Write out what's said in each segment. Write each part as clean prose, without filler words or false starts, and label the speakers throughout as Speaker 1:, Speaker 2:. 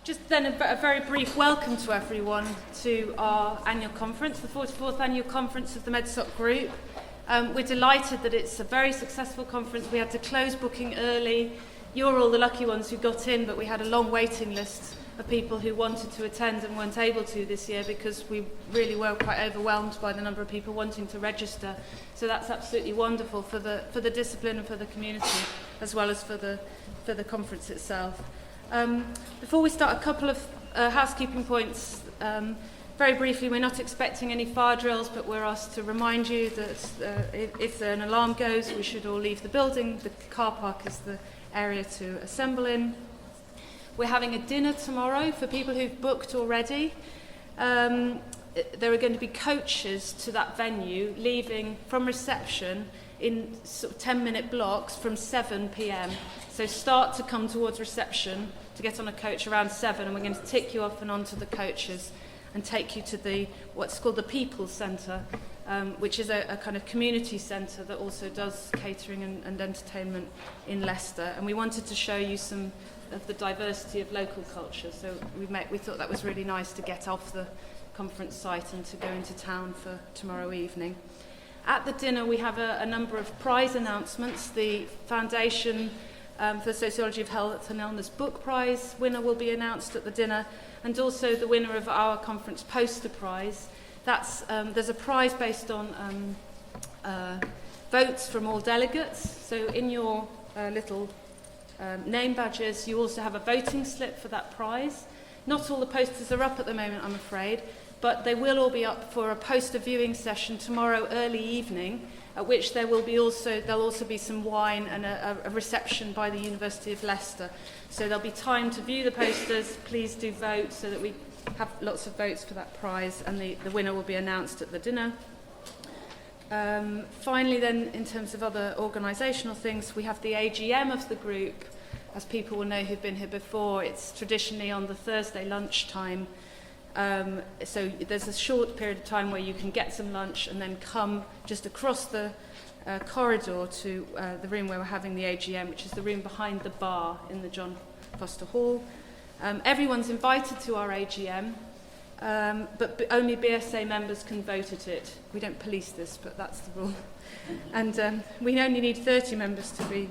Speaker 1: Just then a very brief welcome to everyone to our annual conference, the 44th annual conference of the MedSoc group. We're delighted that it's a very successful conference. We had to close booking early. You're all the lucky ones who got in, but we had a long waiting list of people who wanted to attend and weren't able to this year because we really were quite overwhelmed by the number of people wanting to register. So that's absolutely wonderful for the discipline and for the community, as well as for the conference itself. Before we start, a couple of housekeeping points. Very briefly, we're not expecting any fire drills, but we're asked to remind you that if an alarm goes, we should all leave the building. The car park is the area to assemble in. We're having a dinner tomorrow for people who've booked already. There are going to be coaches to that venue leaving from reception in sort of 10-minute blocks from 7 p.m. So start to come towards reception to get on a coach around 7, and we're going to tick you off and onto the coaches and take you to what's called the People's Centre, which is a kind of community centre that also does catering and entertainment in Leicester. And we wanted to show you some of the diversity of local culture. So we thought that was really nice to get off the conference site and to go into town for tomorrow evening. At the dinner, we have a number of prize announcements. The Foundation for Sociology of Health and Illness Book Prize winner will be announced at the dinner, and also the winner of our conference poster prize. There's a prize based on votes from all delegates. So in your little name badges, you also have a voting slip for that prize. Not all the posters are up at the moment, I'm afraid, but they will all be up for a poster viewing session tomorrow early evening, at which there'll also be some wine and a reception by the University of Leicester. So there'll be time to view the posters. Please do vote so that we have lots of votes for that prize, and the winner will be announced at the dinner. Finally then, in terms of other organisational things, we have the AGM of the group. As people will know who've been here before, it's traditionally on the Thursday lunchtime. So there's a short period of time where you can get some lunch and then come just across the corridor to the room where we're having the AGM, which is the room behind the bar in the John Foster Hall. Everyone's invited to our AGM, but only BSA members can vote at it. We don't police this, but that's the rule. And we only need 30 members to be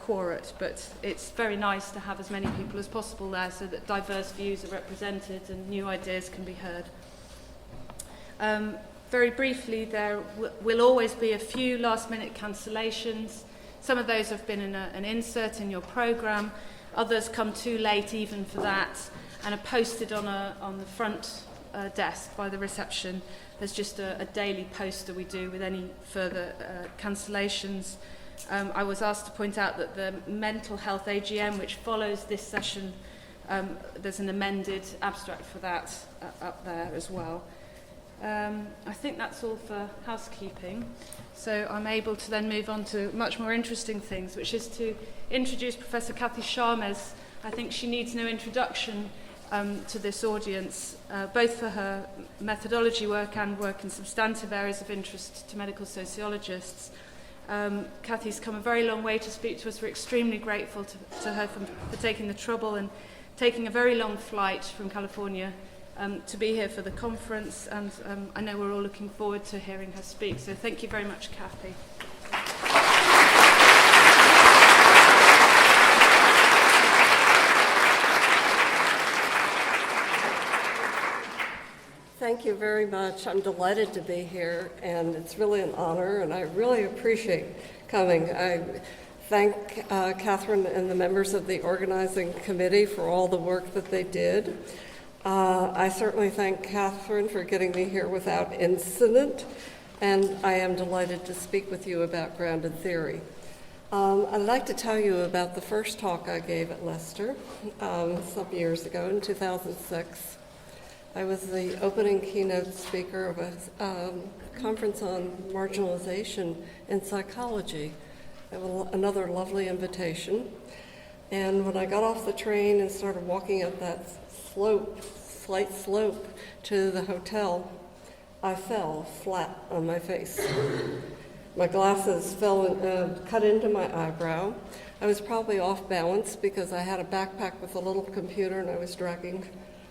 Speaker 1: quorate, but it's very nice to have as many people as possible there so that diverse views are represented and new ideas can be heard. Very briefly, there will always be a few last-minute cancellations. Some of those have been in an insert in your programme. Others come too late even for that and are posted on the front desk by the reception. There's just a daily poster we do with any further cancellations. I was asked to point out that the mental health AGM, which follows this session, there's an amended abstract for that up there as well. I think that's all for housekeeping. So I'm able to then move on to much more interesting things, which is to introduce Professor Kathy Charmaz. I think she needs no introduction to this audience, both for her methodology work and work in substantive areas of interest to medical sociologists. Kathy's come a very long way to speak to us. We're extremely grateful to her for taking the trouble and taking a very long flight from California to be here for the conference, and I know we're all looking forward to hearing her speak. So thank you very much, Kathy.
Speaker 2: Thank you very much. I'm delighted to be here, and it's really an honor, and I really appreciate coming. I thank Catherine and the members of the organizing committee for all the work that they did. I certainly thank Catherine for getting me here without incident, and I am delighted to speak with you about grounded theory. I'd like to tell you about the first talk I gave at Leicester some years ago in 2006. I was the opening keynote speaker of a conference on marginalization in psychology. It was another lovely invitation. And when I got off the train and started walking up that slight slope to the hotel, I fell flat on my face. My glasses cut into my eyebrow. I was probably off balance because I had a backpack with a little computer and I was dragging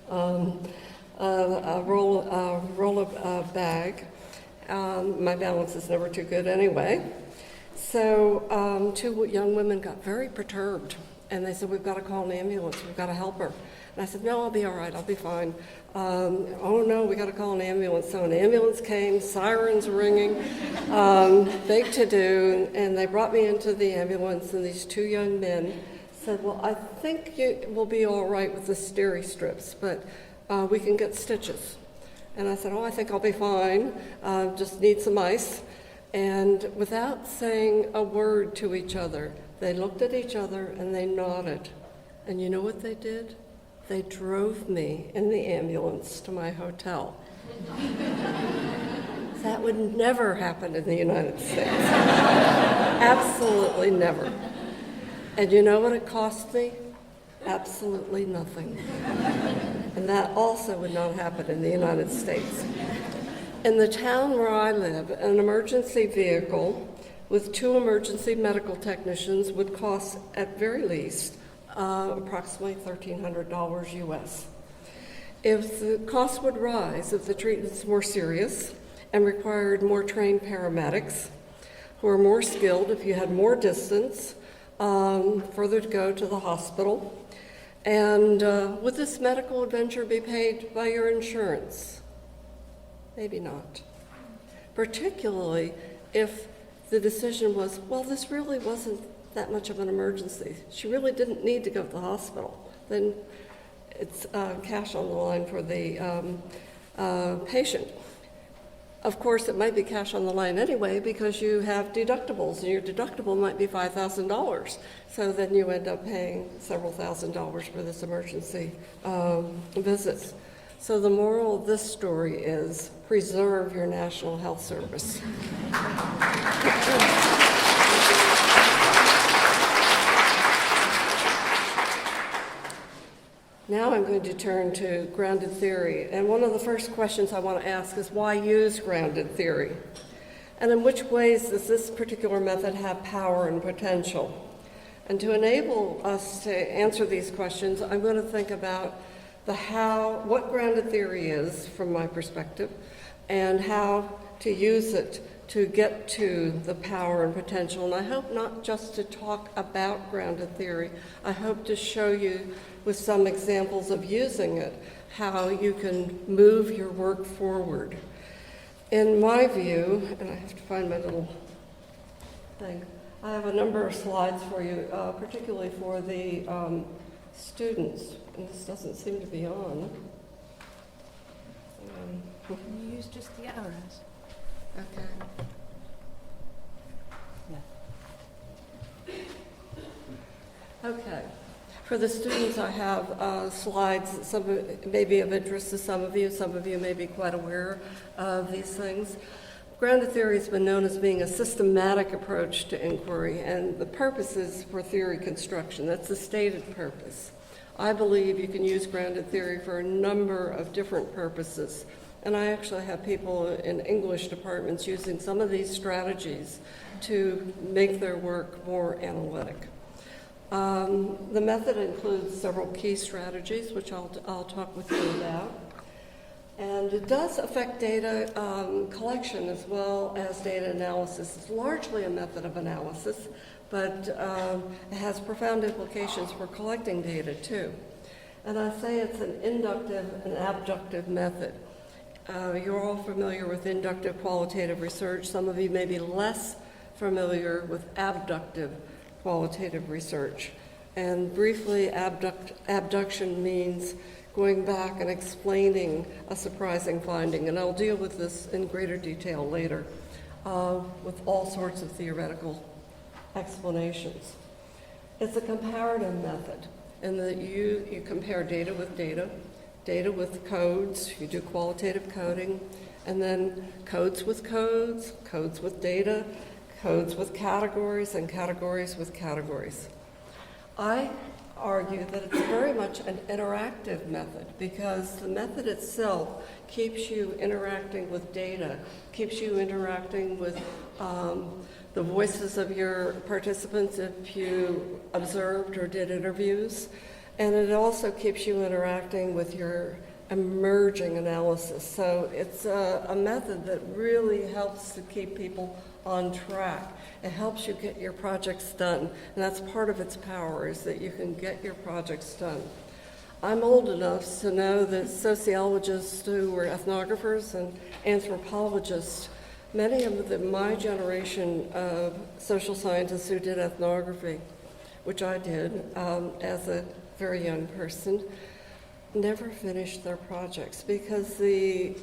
Speaker 2: a roll of bag. My balance is never too good anyway. So 2 young women got very perturbed and they said, we've got to call an ambulance, we've got to help her. And I said, no, I'll be all right, I'll be fine. Oh no, we got to call an ambulance. So an ambulance came, sirens ringing, big to-do, and they brought me into the ambulance, and these 2 young men said, well, I think you will be all right with the steri strips, but we can get stitches. And I said, oh, I think I'll be fine, just need some ice. And without saying a word to each other, they looked at each other and they nodded. And you know what they did? They drove me in the ambulance to my hotel. That would never happen in the United States. Absolutely never. And you know what it cost me? Absolutely nothing. And that also would not happen in the United States. In the town where I live, an emergency vehicle with 2 emergency medical technicians would cost, at very least, approximately $1,300 US. If the cost would rise, if the treatment's more serious and required more trained paramedics who are more skilled, if you had more distance, further to go to the hospital, and would this medical adventure be paid by your insurance? Maybe not. Particularly if the decision was, well, this really wasn't that much of an emergency. She really didn't need to go to the hospital. Then it's cash on the line for the patient. Of course, it might be cash on the line anyway because you have deductibles, and your deductible might be $5,000. So then you end up paying several $1,000s for this emergency visit. So the moral of this story is preserve your National Health Service. Now I'm going to turn to grounded theory. And one of the first questions I want to ask is why use grounded theory? And in which ways does this particular method have power and potential? And to enable us to answer these questions, I'm going to think about what grounded theory is from my perspective, and how to use it to get to the power and potential. And I hope not just to talk about grounded theory, I hope to show you with some examples of using it, how you can move your work forward. In my view, and I have to find my little thing, I have a number of slides for you, particularly for the students, and this doesn't seem to be on.
Speaker 1: Can you use just the arrows?
Speaker 2: Okay.
Speaker 1: Yeah.
Speaker 2: Okay. For the students, I have slides that some may be of interest to some of you may be quite aware of these things. Grounded theory has been known as being a systematic approach to inquiry, and the purpose is for theory construction. That's the stated purpose. I believe you can use grounded theory for a number of different purposes, and I actually have people in English departments using some of these strategies to make their work more analytic. The method includes several key strategies, which I'll talk with you about. And it does affect data collection as well as data analysis. It's largely a method of analysis, but it has profound implications for collecting data too. And I say it's an inductive and abductive method. You're all familiar with inductive qualitative research. Some of you may be less familiar with abductive qualitative research. And briefly, abduction means going back and explaining a surprising finding. And I'll deal with this in greater detail later with all sorts of theoretical explanations. It's a comparative method in that you compare data with data, data with codes, you do qualitative coding, and then codes with codes, codes with data, codes with categories, and categories with categories. I argue that it's very much an interactive method because the method itself keeps you interacting with data, keeps you interacting with the voices of your participants if you observed or did interviews, and it also keeps you interacting with your emerging analysis. So it's a method that really helps to keep people on track. It helps you get your projects done, and that's part of its power, is that you can get your projects done. I'm old enough to know that sociologists who were ethnographers and anthropologists, many of my generation of social scientists who did ethnography, which I did as a very young person, never finished their projects because the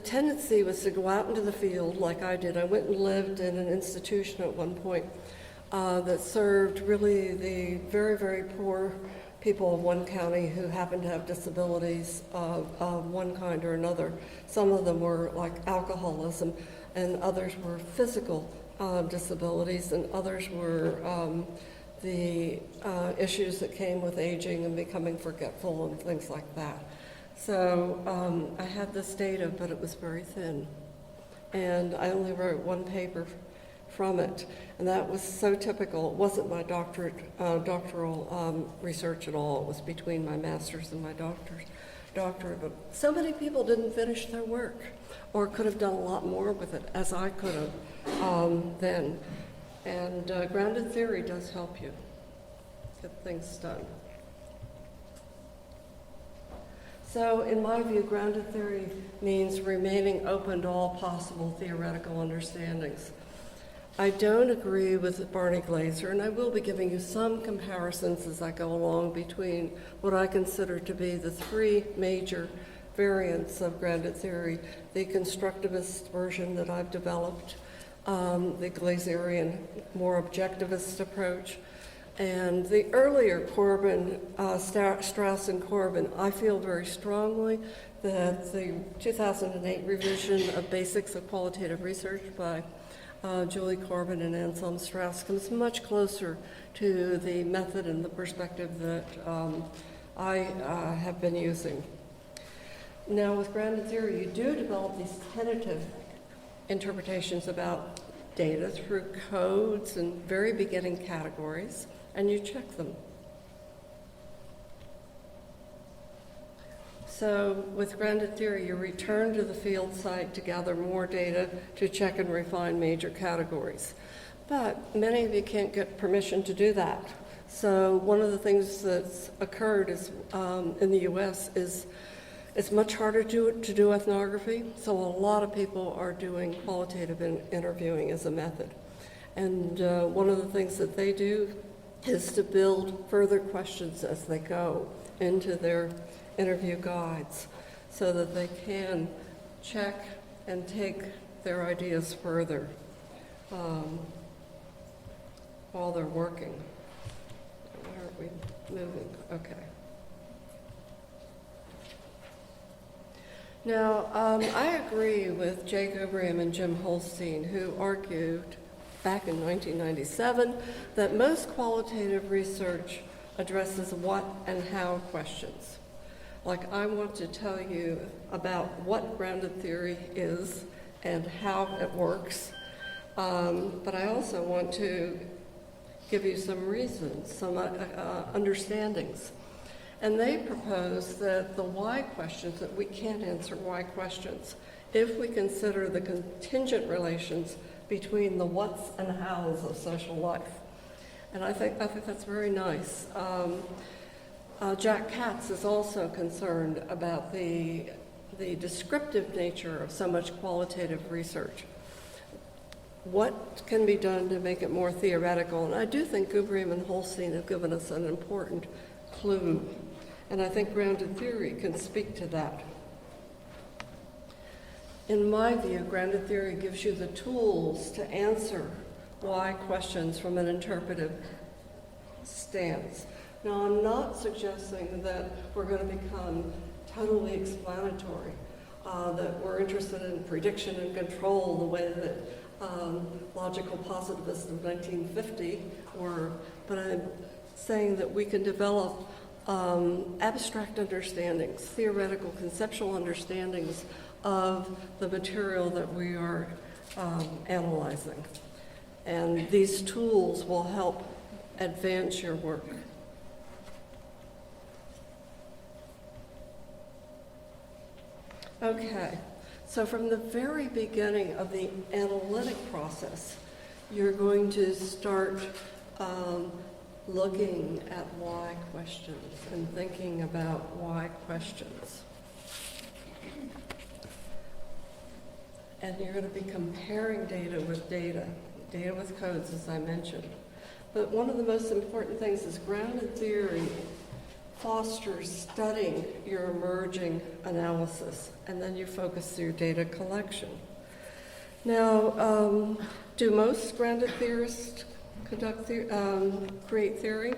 Speaker 2: tendency was to go out into the field like I did. I went and lived in an institution at one point that served really the very, very poor people of one county who happened to have disabilities of one kind or another. Some of them were like alcoholism, and others were physical disabilities, and others were the issues that came with aging and becoming forgetful and things like that. So I had this data, but it was very thin. And I only wrote one paper from it. And that was so typical. It wasn't my doctoral research at all. It was between my master's and my doctorate. But so many people didn't finish their work or could have done a lot more with it, as I could have then. And grounded theory does help you get things done. So in my view, grounded theory means remaining open to all possible theoretical understandings. I don't agree with Barney Glaser, and I will be giving you some comparisons as I go along between what I consider to be the three major variants of grounded theory: the constructivist version that I've developed, the Glaserian, more objectivist approach, and the earlier Corbin, Strauss and Corbin. I feel very strongly that the 2008 revision of Basics of Qualitative Research by Julie Corbin and Anselm Strauss comes much closer to the method and the perspective that I have been using. Now, with grounded theory, you do develop these tentative interpretations about data through codes and very beginning categories, and you check them. So with grounded theory, you return to the field site to gather more data to check and refine major categories. But many of you can't get permission to do that. So one of the things that's occurred is in the US is it's much harder to do ethnography, so a lot of people are doing qualitative interviewing as a method. And one of the things that they do is to build further questions as they go into their interview guides so that they can check and take their ideas further while they're working. Where are we moving? Okay. Now, I agree with Jay Gubrium and Jim Holstein, who argued back in 1997 that most qualitative research addresses what and how questions. Like, I want to tell you about what grounded theory is and how it works, but I also want to give you some reasons, some understandings. And they propose that the why questions, that we can't answer why questions if we consider the contingent relations between the whats and hows of social life. And I think that's very nice. Jack Katz is also concerned about the descriptive nature of so much qualitative research. What can be done to make it more theoretical? And I do think Gubrium and Holstein have given us an important clue. And I think grounded theory can speak to that. In my view, grounded theory gives you the tools to answer why questions from an interpretive stance. Now, I'm not suggesting that we're going to become totally explanatory, that we're interested in prediction and control the way that logical positivists of 1950 were, but I'm saying that we can develop abstract understandings, theoretical, conceptual understandings of the material that we are analyzing. And these tools will help advance your work. Okay, so from the very beginning of the analytic process, you're going to start looking at why questions and thinking about why questions. And you're going to be comparing data with codes, as I mentioned. But one of the most important things is grounded theory fosters studying your emerging analysis, and then you focus your data collection. Now, do most grounded theorists create theory?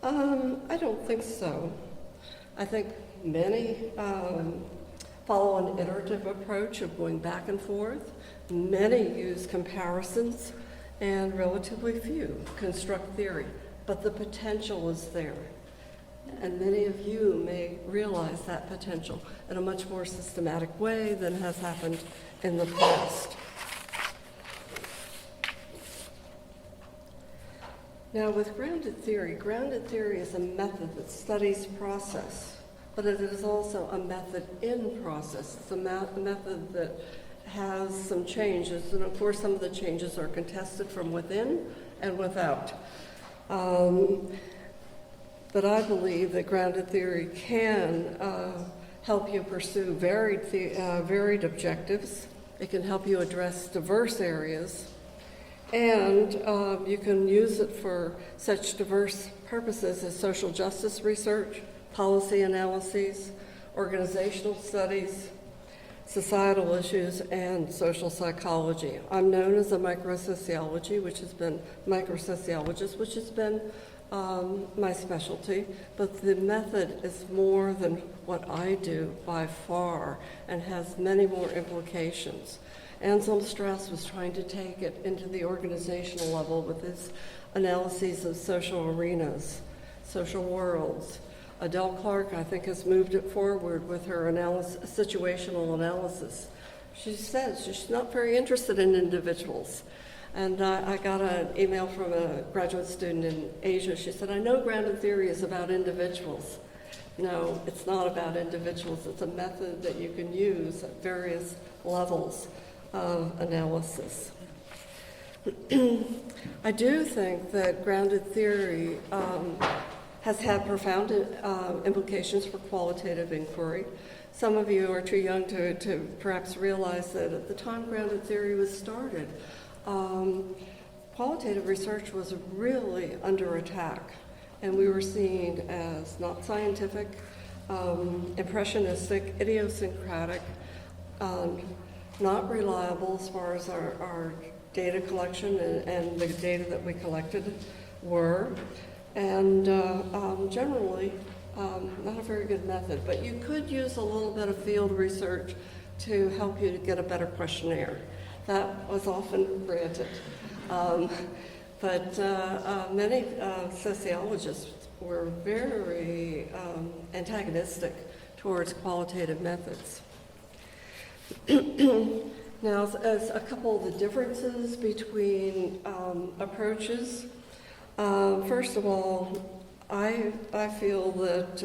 Speaker 2: I don't think so. I think many follow an iterative approach of going back and forth. Many use comparisons, and relatively few construct theory, but the potential is there. And many of you may realize that potential in a much more systematic way than has happened in the past. Now, with grounded theory is a method that studies process, but it is also a method in process. It's a method that has some changes, and of course some of the changes are contested from within and without. But I believe that grounded theory can help you pursue varied objectives. It can help you address diverse areas, and you can use it for such diverse purposes as social justice research, policy analyses, organizational studies, societal issues, and social psychology. I'm known as a microsociologist, which has been my specialty, but the method is more than what I do by far and has many more implications. Anselm Strauss was trying to take it into the organizational level with his analyses of social arenas, social worlds. Adele Clark, I think, has moved it forward with her situational analysis. She says she's not very interested in individuals. And I got an email from a graduate student in Asia. She said, I know grounded theory is about individuals. No, it's not about individuals. It's a method that you can use at various levels of analysis. I do think that grounded theory has had profound implications for qualitative inquiry. Some of you are too young to perhaps realize that at the time grounded theory was started, qualitative research was really under attack, and we were seen as not scientific, impressionistic, idiosyncratic, not reliable as far as our data collection and the data that we collected were, and generally not a very good method. But you could use a little bit of field research to help you to get a better questionnaire. That was often granted. But many sociologists were very antagonistic towards qualitative methods. Now, as a couple of the differences between approaches, first of all, I feel that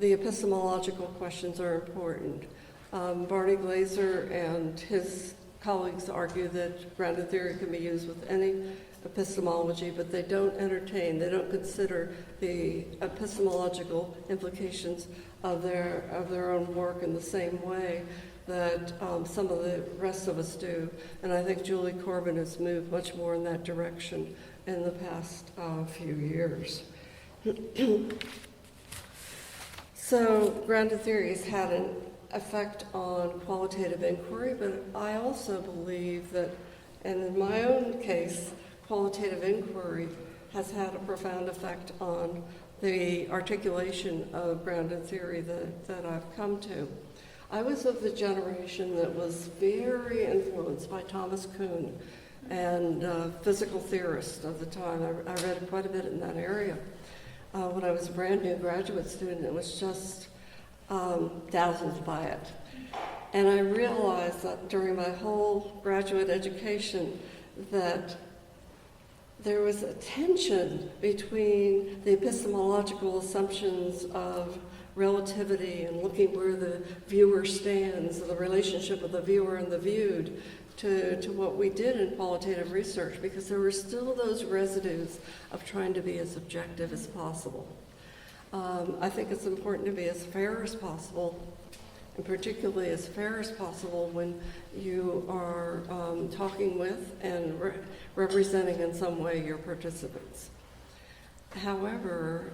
Speaker 2: the epistemological questions are important. Barney, Glaser, and his colleagues argue that grounded theory can be used with any epistemology, but they don't consider the epistemological implications of their own work in the same way that some of the rest of us do. And I think Julie Corbin has moved much more in that direction in the past few years. So grounded theory has had an effect on qualitative inquiry, but I also believe that, and in my own case, qualitative inquiry has had a profound effect on the articulation of grounded theory that I've come to. I was of the generation that was very influenced by Thomas Kuhn, and physical theorist of the time. I read quite a bit in that area. When I was a brand new graduate student, it was just dazzled by it. And I realized that during my whole graduate education that there was a tension between the epistemological assumptions of relativity and looking where the viewer stands, the relationship of the viewer and the viewed, to what we did in qualitative research, because there were still those residues of trying to be as objective as possible. I think it's important to be as fair as possible, and particularly as fair as possible when you are talking with and representing in some way your participants. However,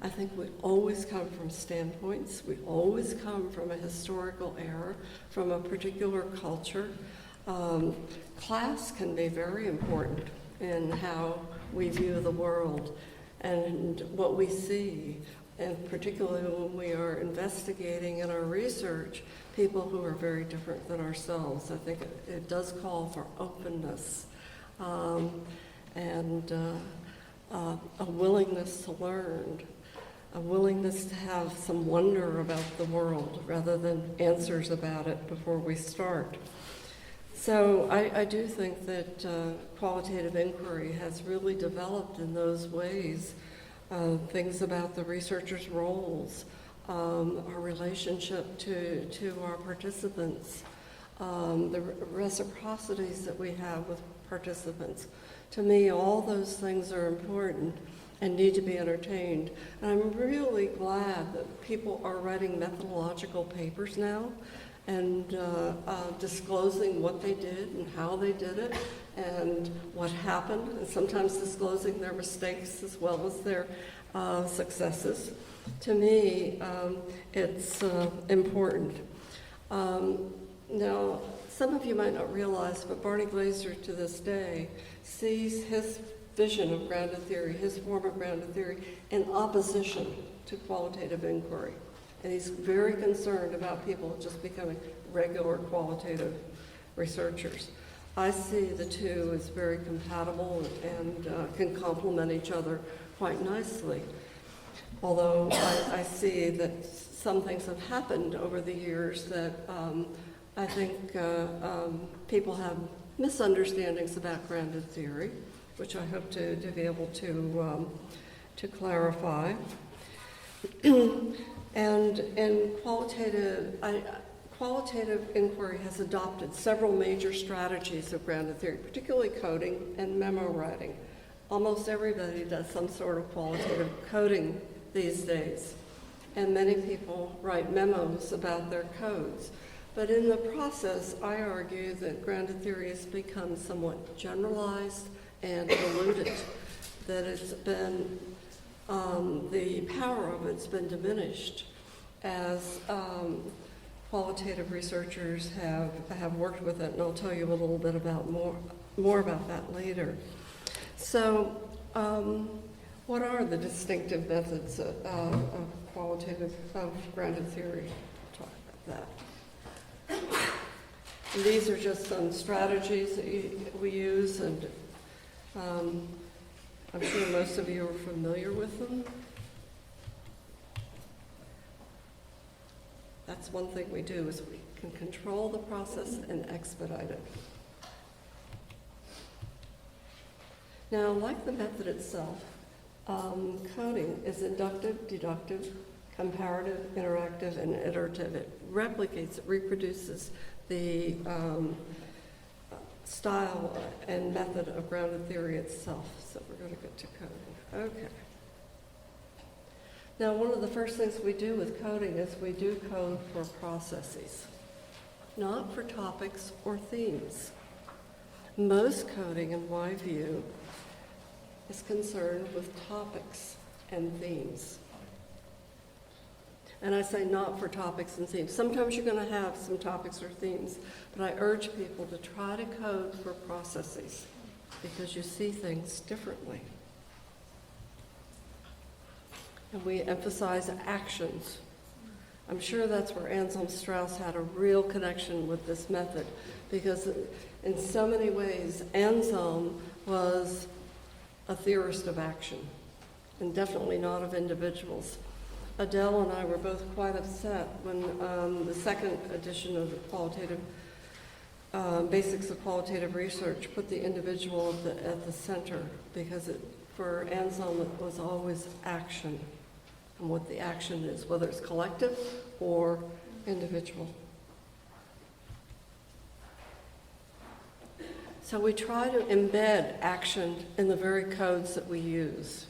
Speaker 2: I think we always come from standpoints. We always come from a historical era, from a particular culture. Class can be very important in how we view the world and what we see, and particularly when we are investigating in our research people who are very different than ourselves. I think it does call for openness and a willingness to learn, a willingness to have some wonder about the world rather than answers about it before we start. So I do think that qualitative inquiry has really developed in those ways. Things about the researcher's roles, our relationship to our participants, the reciprocities that we have with participants. To me, all those things are important and need to be entertained. And I'm really glad that people are writing methodological papers now and disclosing what they did and how they did it and what happened, and sometimes disclosing their mistakes as well as their successes. To me, it's important. Now, some of you might not realize, but Barney Glaser to this day sees his vision of grounded theory, his form of grounded theory, in opposition to qualitative inquiry. And he's very concerned about people just becoming regular qualitative researchers. I see the two as very compatible and can complement each other quite nicely. Although I see that some things have happened over the years that I think people have misunderstandings about grounded theory, which I hope to be able to clarify. And qualitative inquiry has adopted several major strategies of grounded theory, particularly coding and memo writing. Almost everybody does some sort of qualitative coding these days, and many people write memos about their codes. But in the process, I argue that grounded theory has become somewhat generalized and diluted, that it's been, the power of it's been diminished as qualitative researchers have worked with it, and I'll tell you a little bit about more about that later. So, what are the distinctive methods of grounded theory? I'll talk about that. And these are just some strategies that we use, and I'm sure most of you are familiar with them. That's one thing we do, is we can control the process and expedite it. Now, like the method itself, coding is inductive, deductive, comparative, interactive, and iterative. It replicates, it reproduces the style and method of grounded theory itself. So we're going to get to coding. Okay. Now, one of the first things we do with coding is we do code for processes, not for topics or themes. Most coding, in my view, is concerned with topics and themes. And I say not for topics and themes. Sometimes you're going to have some topics or themes, but I urge people to try to code for processes because you see things differently. And we emphasize actions. I'm sure that's where Anselm Strauss had a real connection with this method, because In so many ways, Anselm was a theorist of action, and definitely not of individuals. Adele and I were both quite upset when the second edition of the qualitative Basics of Qualitative Research put the individual at the center, because for Anselm it was always action, and what the action is, whether it's collective or individual. So we try to embed action in the very codes that we use.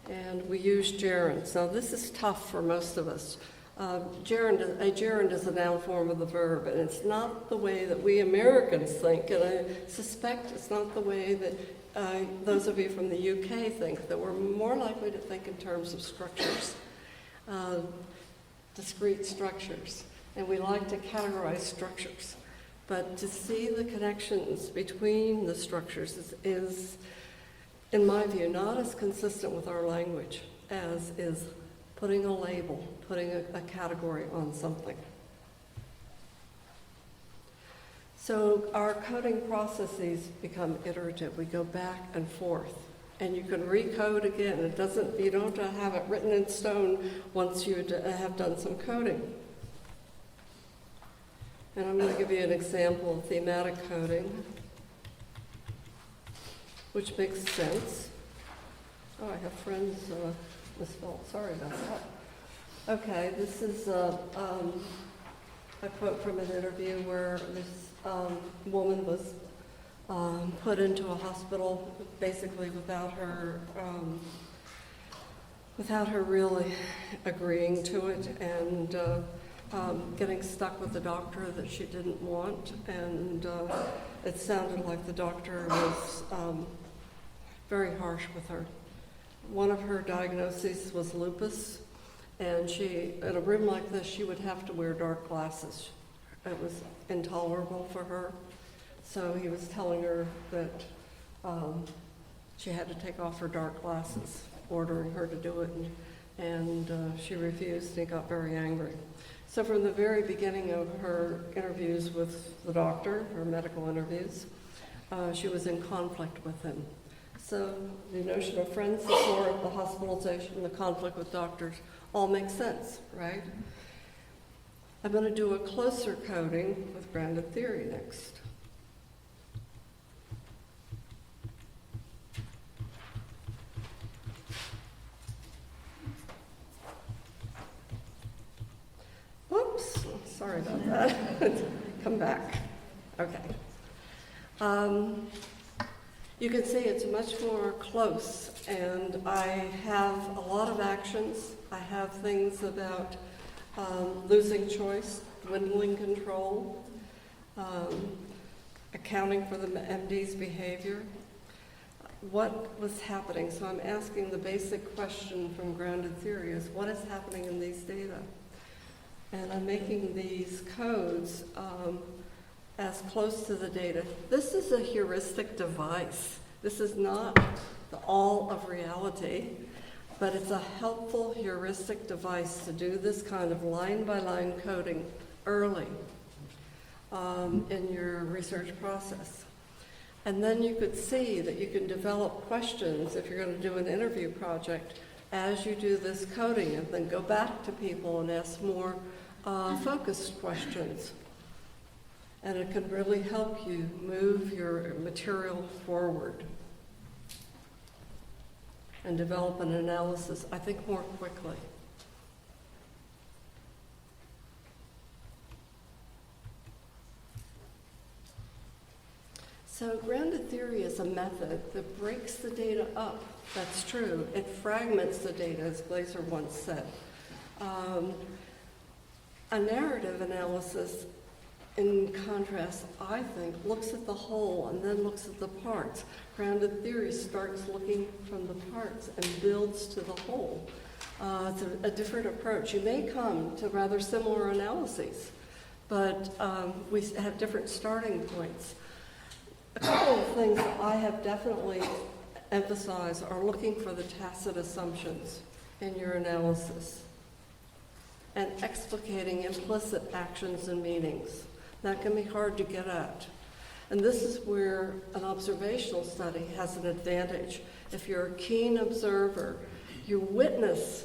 Speaker 2: And we use gerunds. Now this is tough for most of us. A gerund is a noun form of the verb, and it's not the way that we Americans think, and I suspect it's not the way that those of you from the UK think, that we're more likely to think in terms of structures, discrete structures, and we like to categorize structures. But to see the connections between the structures is, in my view, not as consistent with our language as is putting a label, putting a category on something. So our coding processes become iterative. We go back and forth, and you can recode again. You don't have it written in stone once you have done some coding. And I'm going to give you an example of thematic coding, which makes sense. Oh, I have friends misspelled. Sorry about that. Okay, this is a quote from an interview where this woman was put into a hospital basically without her really agreeing to it, and getting stuck with the doctor that she didn't want, and it sounded like the doctor was very harsh with her. One of her diagnoses was lupus, and in a room like this, she would have to wear dark glasses. It was intolerable for her. So he was telling her that she had to take off her dark glasses, ordering her to do it, and she refused, and he got very angry. So from the very beginning of her interviews with the doctor, her medical interviews, she was in conflict with him. So the notion of friends, the floor, the hospitalization, the conflict with doctors, all makes sense, right? I'm going to do a closer coding with grounded theory next. Whoops, sorry about that. Come back. Okay. You can see it's much more close, and I have a lot of actions. I have things about losing choice, dwindling control, accounting for the MD's behavior. What was happening? So I'm asking the basic question from grounded theory is, what is happening in these data? And I'm making these codes as close to the data. This is a heuristic device. This is not the all of reality, but it's a helpful heuristic device to do this kind of line-by-line coding early in your research process. And then you could see that you can develop questions if you're going to do an interview project as you do this coding, and then go back to people and ask more focused questions. And it can really help you move your material forward and develop an analysis, I think, more quickly. So grounded theory is a method that breaks the data up. That's true. It fragments the data, as Glaser once said. A narrative analysis, in contrast, I think, looks at the whole and then looks at the parts. Grounded theory starts looking from the parts and builds to the whole. It's a different approach. You may come to rather similar analyses, but we have different starting points. A couple of things that I have definitely emphasized are looking for the tacit assumptions in your analysis. and explicating implicit actions and meanings. That can be hard to get at. And this is where an observational study has an advantage. If you're a keen observer, you witness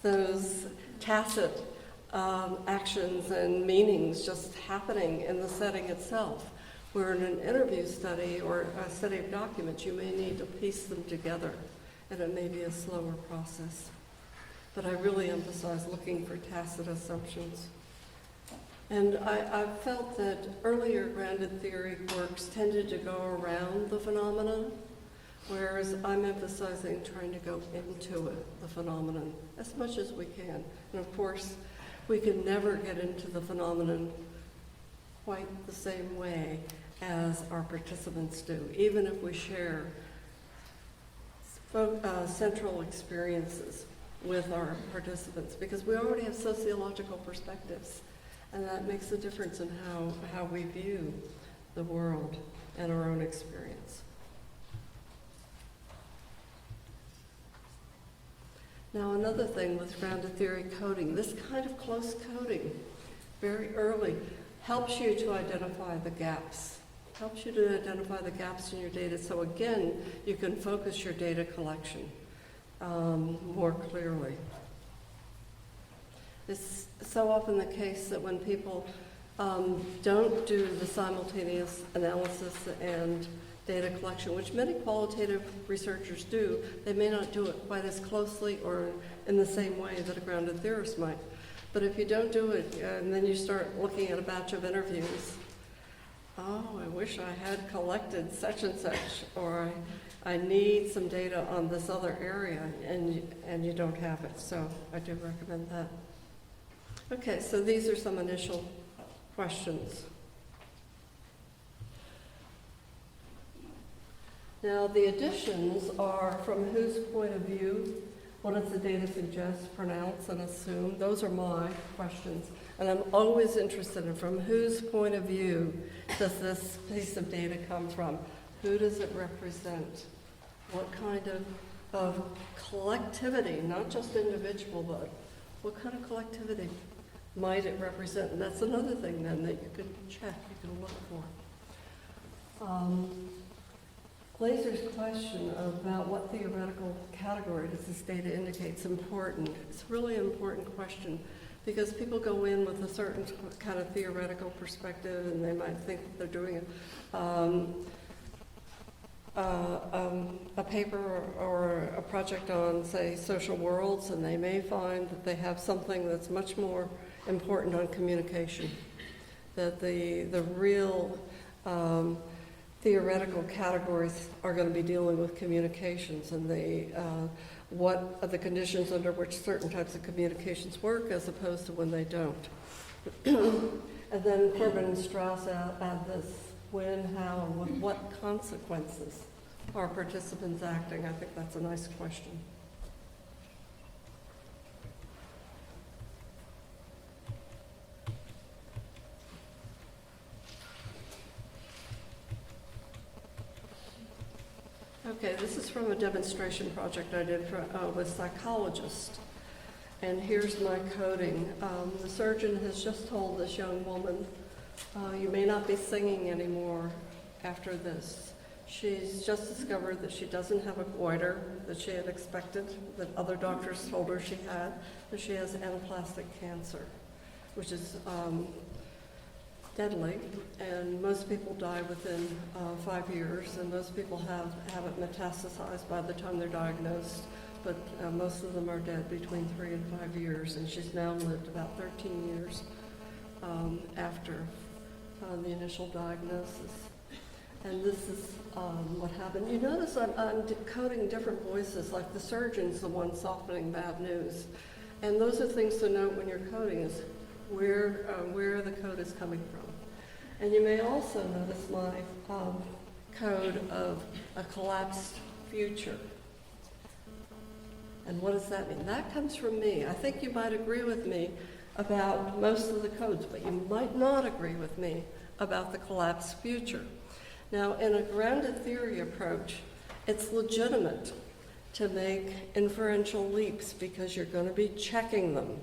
Speaker 2: those tacit actions and meanings just happening in the setting itself. Where in an interview study or a study of documents, you may need to piece them together, and it may be a slower process. But I really emphasize looking for tacit assumptions. And I felt that earlier grounded theory works tended to go around the phenomenon, whereas I'm emphasizing trying to go into it, the phenomenon, as much as we can. And of course, we can never get into the phenomenon quite the same way as our participants do, even if we share central experiences with our participants, because we already have sociological perspectives, and that makes a difference in how we view the world and our own experience. Now, another thing with grounded theory coding, this kind of close coding, very early, helps you to identify the gaps. Helps you to identify the gaps in your data, so again, you can focus your data collection more clearly. It's so often the case that when people don't do the simultaneous analysis and data collection, which many qualitative researchers do, they may not do it quite as closely or in the same way that a grounded theorist might. But if you don't do it, and then you start looking at a batch of interviews, oh, I wish I had collected such and such, or I need some data on this other area, and you don't have it. So I do recommend that. Okay, so these are some initial questions. Now, the additions are from whose point of view, what does the data suggest, pronounce, and assume? Those are my questions. And I'm always interested in from whose point of view does this piece of data come from? Who does it represent? What kind of collectivity, not just individual, but what kind of collectivity might it represent? And that's another thing then that you can check, you can look for. Glaser's question about what theoretical category does this data indicate is important. It's a really important question because people go in with a certain kind of theoretical perspective and they might think that they're doing a paper or a project on, say, social worlds, and they may find that they have something that's much more important on communication, that the real theoretical categories are going to be dealing with communications and what are the conditions under which certain types of communications work as opposed to when they don't. And then Corbin and Strauss add this: when, how, and with what consequences are participants acting? I think that's a nice question. Okay, this is from a demonstration project I did with psychologists. And here's my coding. The surgeon has just told this young woman, you may not be singing anymore after this. She's just discovered that she doesn't have a goiter that she had expected, that other doctors told her she had, that she has anaplastic cancer, which is deadly, and most people die within 5 years, and most people have it metastasized by the time they're diagnosed, but most of them are dead between 3 and 5 years, and she's now lived about 13 years after the initial diagnosis. And this is what happened. You notice I'm decoding different voices, like the surgeon's the one softening bad news. And those are things to note when you're coding, is where the code is coming from. And you may also notice my code of a collapsed future. And what does that mean? That comes from me. I think you might agree with me about most of the codes, but you might not agree with me about the collapsed future. Now, in a grounded theory approach, it's legitimate to make inferential leaps because you're going to be checking them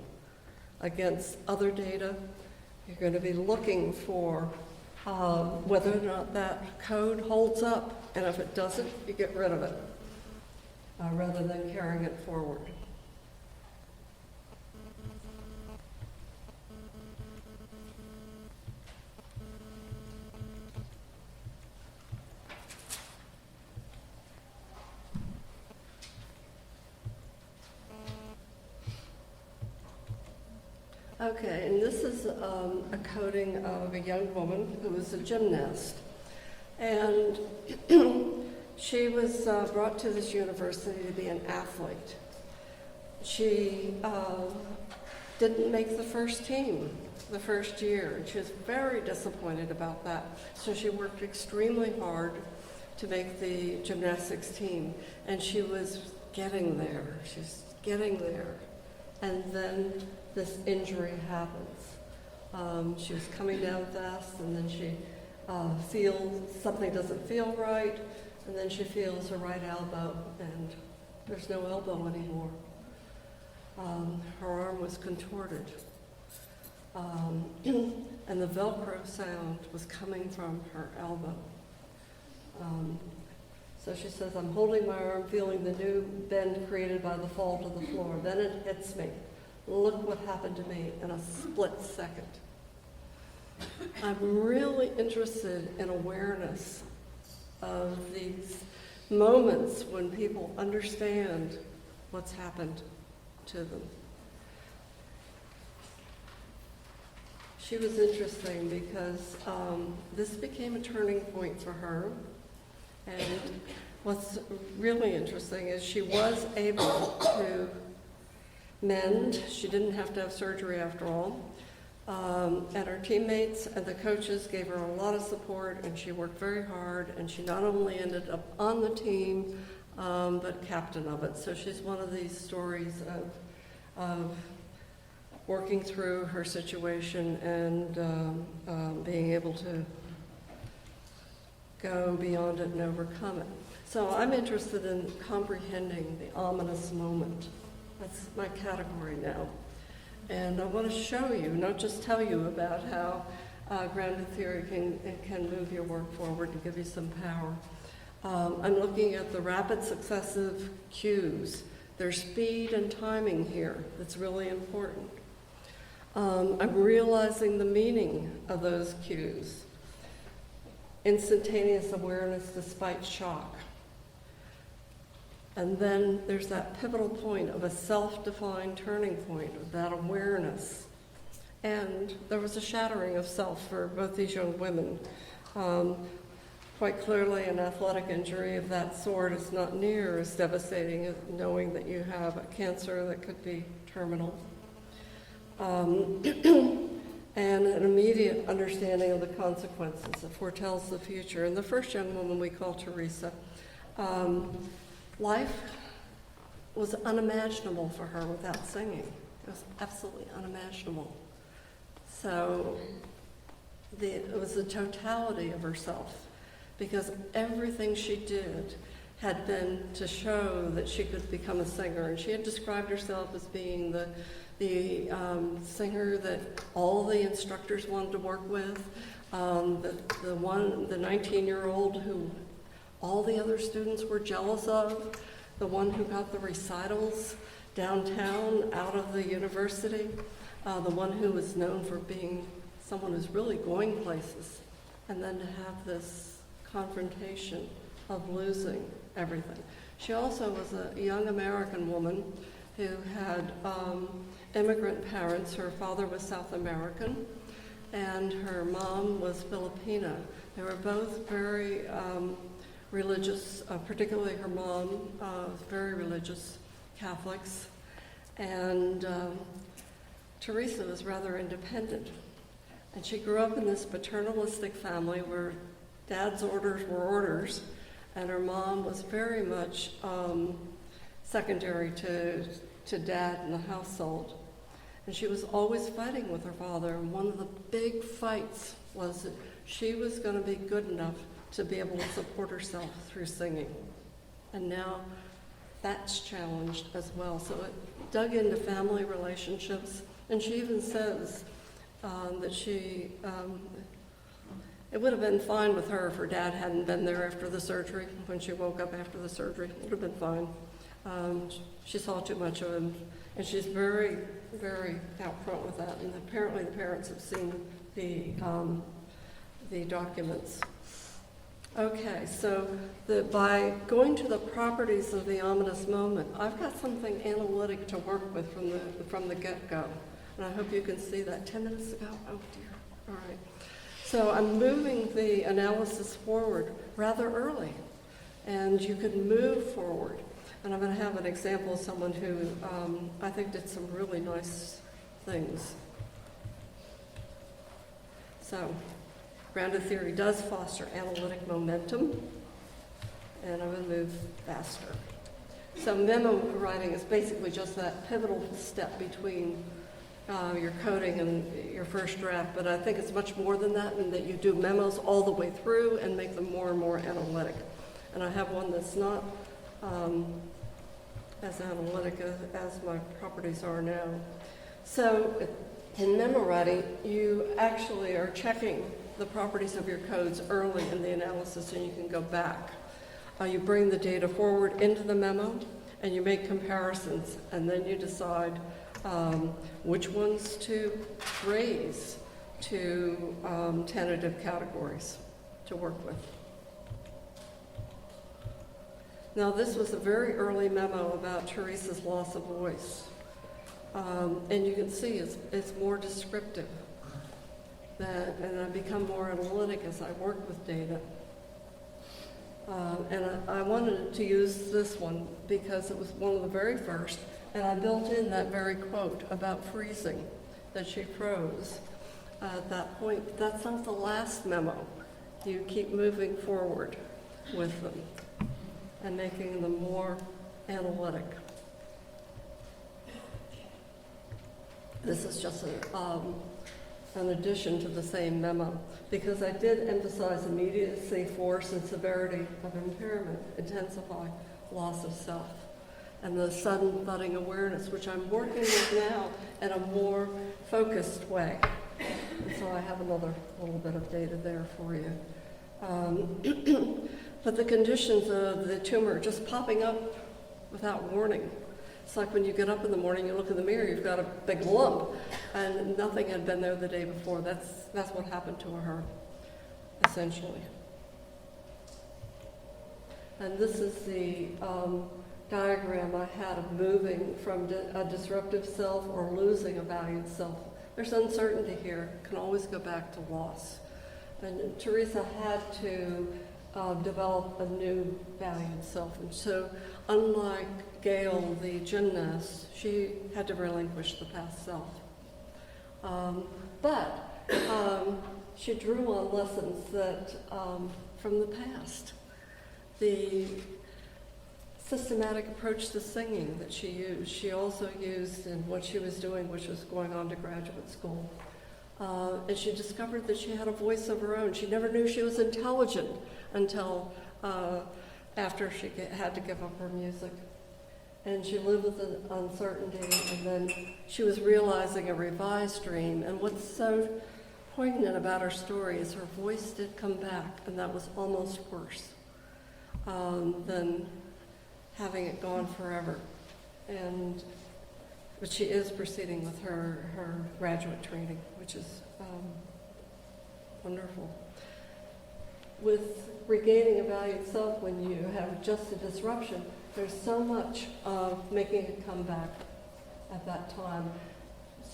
Speaker 2: against other data. You're going to be looking for whether or not that code holds up, and if it doesn't, you get rid of it, rather than carrying it forward. Okay, and this is a coding of a young woman who was a gymnast. And she was brought to this university to be an athlete. She didn't make the first team the first year, and she was very disappointed about that. So she worked extremely hard to make the gymnastics team, and she was getting there. She was getting there. And then this injury happens. She was coming down fast, and then she feels something doesn't feel right, and then she feels her right elbow, and there's no elbow anymore. Her arm was contorted, and the Velcro sound was coming from her elbow. So she says, I'm holding my arm, feeling the new bend created by the fall to the floor. Then it hits me. Look what happened to me in a split second. I'm really interested in awareness of these moments when people understand what's happened to them. She was interesting because this became a turning point for her. And what's really interesting is she was able to mend. She didn't have to have surgery after all. And her teammates and the coaches gave her a lot of support, and she worked very hard, and she not only ended up on the team, but captain of it. So she's one of these stories of working through her situation and being able to go beyond it and overcome it. So I'm interested in comprehending the ominous moment. That's my category now. And I want to show you, not just tell you about how grounded theory can move your work forward and give you some power. I'm looking at the rapid successive cues. There's speed and timing here that's really important. I'm realizing the meaning of those cues. Instantaneous awareness despite shock. And then there's that pivotal point of a self-defined turning point of that awareness. And there was a shattering of self for both these young women. Quite clearly, an athletic injury of that sort is not near as devastating as knowing that you have a cancer that could be terminal. And an immediate understanding of the consequences that foretells the future. And the first young woman we call Teresa, life was unimaginable for her without singing. It was absolutely unimaginable. So it was the totality of herself, because everything she did had been to show that she could become a singer. And she had described herself as being the singer that all the instructors wanted to work with, the 19-year-old who all the other students were jealous of, the one who got the recitals downtown out of the university, the one who was known for being someone who's really going places, and then to have this confrontation of losing everything. She also was a young American woman who had immigrant parents. Her father was South American, and her mom was Filipina. They were both very religious, particularly her mom was very religious Catholics, and Teresa was rather independent. And she grew up in this paternalistic family where dad's orders were orders, and her mom was very much secondary to dad in the household. And she was always fighting with her father, and one of the big fights was that she was going to be good enough to be able to support herself through singing. And now that's challenged as well. So it dug into family relationships, And she even says that it would have been fine with her if her dad hadn't been there after the surgery. When she woke up after the surgery, it would have been fine. She saw too much of him, and she's very, very out front with that. And apparently the parents have seen the documents. Okay, so by going to the properties of the ominous moment, I've got something analytic to work with from the get-go. And I hope you can see that 10 minutes ago. Oh dear. All right. So I'm moving the analysis forward rather early, and you can move forward. And I'm going to have an example of someone who I think did some really nice things. So, grounded theory does foster analytic momentum, and I'm going to move faster. So memo writing is basically just that pivotal step between your coding and your first draft, but I think it's much more than that, in that you do memos all the way through and make them more and more analytic. And I have one that's not as analytic as my properties are now. So in memo writing, you actually are checking the properties of your codes early in the analysis, and you can go back. You bring the data forward into the memo, and you make comparisons, and then you decide which ones to raise to tentative categories to work with. Now, this was a very early memo about Teresa's loss of voice. And you can see it's more descriptive. And I become more analytic as I work with data. And I wanted to use this one because it was one of the very first, and I built in that very quote about freezing that she froze at that point. That's not the last memo. You keep moving forward with them and making them more analytic. This is just an addition to the same memo, because I did emphasize immediacy, force, and severity of impairment, intensify loss of self, and the sudden thudding awareness, which I'm working with now in a more focused way. And so I have another little bit of data there for you. But the conditions of the tumor just popping up without warning. It's like when you get up in the morning, you look in the mirror, you've got a big lump, and nothing had been there the day before. That's what happened to her, essentially. And this is the diagram I had of moving from a disruptive self or losing a valued self. There's uncertainty here. It can always go back to loss. And Teresa had to develop a new valued self. And so, unlike Gail, the gymnast, she had to relinquish the past self. But she drew on lessons that from the past. The systematic approach to singing that she used, she also used in what she was doing, which was going on to graduate school. And she discovered that she had a voice of her own. She never knew she was intelligent until after she had to give up her music. And she lived with the uncertainty, and then she was realizing a revised dream. And what's so poignant about her story is her voice did come back, and that was almost worse than having it gone forever. But she is proceeding with her graduate training, which is wonderful. With regaining a valued self, when you have just a disruption, there's so much of making it come back at that time.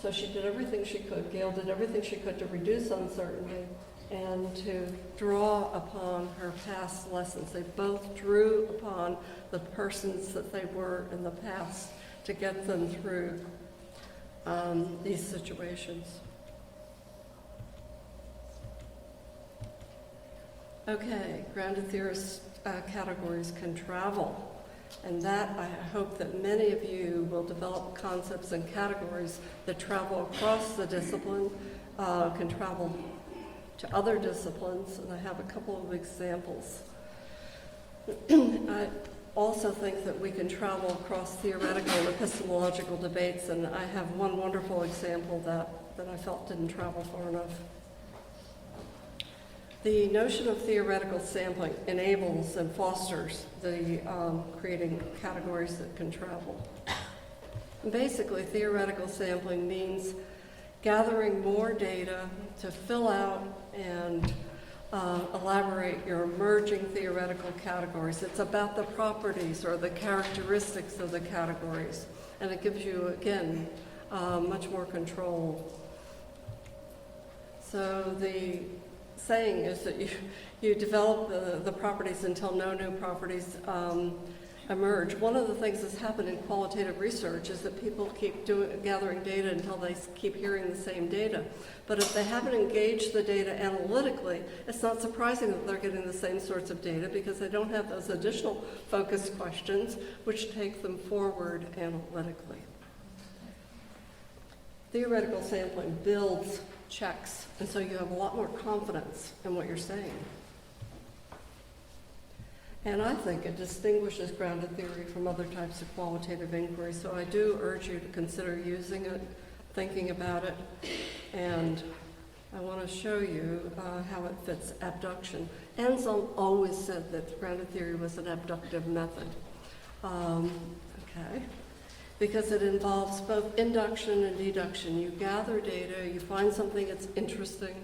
Speaker 2: So she did everything she could. Gail did everything she could to reduce uncertainty and to draw upon her past lessons. They both drew upon the persons that they were in the past to get them through these situations. Okay, grounded theorist categories can travel. And that, I hope that many of you will develop concepts and categories that travel across the discipline, can travel to other disciplines, and I have a couple of examples. also think that we can travel across theoretical and epistemological debates, and I have one wonderful example that I felt didn't travel far enough. The notion of theoretical sampling enables and fosters the creating categories that can travel. Basically, theoretical sampling means gathering more data to fill out and elaborate your emerging theoretical categories. It's about the properties or the characteristics of the categories, and it gives you, again, much more control. So the saying is that you develop the properties until no new properties emerge. One of the things that's happened in qualitative research is that people keep gathering data until they keep hearing the same data. But if they haven't engaged the data analytically, it's not surprising that they're getting the same sorts of data because they don't have those additional focused questions which take them forward analytically. Theoretical sampling builds checks, and so you have a lot more confidence in what you're saying. And I think it distinguishes grounded theory from other types of qualitative inquiry. So I do urge you to consider using it, thinking about it, and I want to show you how it fits abduction. Anselm always said that grounded theory was an abductive method. Because it involves both induction and deduction. You gather data, you find something that's interesting,